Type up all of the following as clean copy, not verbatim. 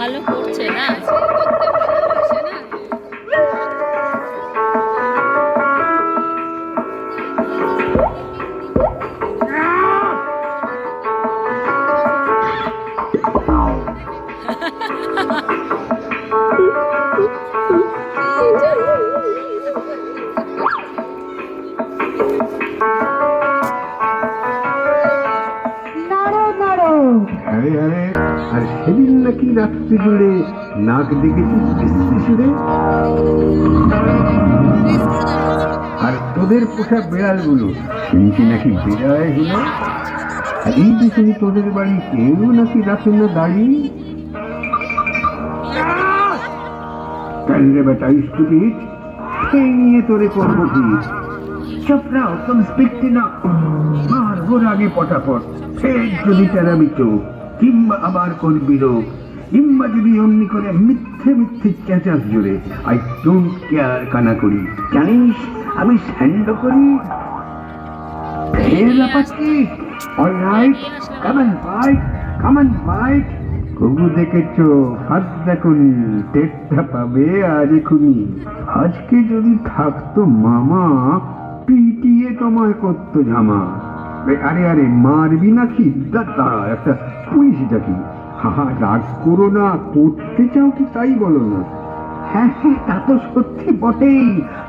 ভালো করছে না। আরে আরে, আর সেদিন নাকি রাত্রি জুড়ে নাক দেখেছিস শিশুরে, আর তোদের পোষা বেড়ালগুলো শুনছি নাকি বেড়ায় হলো। এই পিছনে তোদের বাড়ি কেউ নাকি রাখেন না দাঁড়িয়ে। রে বেটা স্টুপিড, সেই নিয়ে তোরে করবো কি? চপরাও তুমি স্পিকটি না, মারবোর আগে পটাপট। ফের যদি তেরাবি চোখ কিংবা আবার করবি রোগ, কিংবা যদি অমনি করে মিথ্যে মিথ্যে চেঁচাস জোরে, আই ডোন্ট কেয়ার কানা করি। জানিস আমি স্যান্ড করি। ফের লাপাচ্ছি। Alright, come on fight, come on fight. কবু দেখেছো, হাত দেখুনি, টেকটা পাবে আজ এখুনি। আজকে যদি থাকতো মামা, পিটিয়ে তোমায় করতো জামা। আরে আরে, মারবি নাকি? দাদা একটা পুলিশ ডাকি। হা, রাগ করো না, করতে চাও কি তাই বলো না। হ্যাঁ হ্যাঁ, তা তো সত্যি বটেই,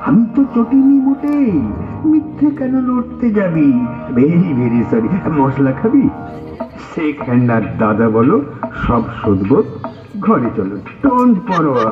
আমি তো চটিনি মোটেই। মিথ্যে কেন লড়তে যাবি? Very very sorry. মশলা খাবি? শেখ হ্যান্ড আর দাদা বলো, সব শোধবো। ঘরে চলো, ডোন্ট পরোয়া।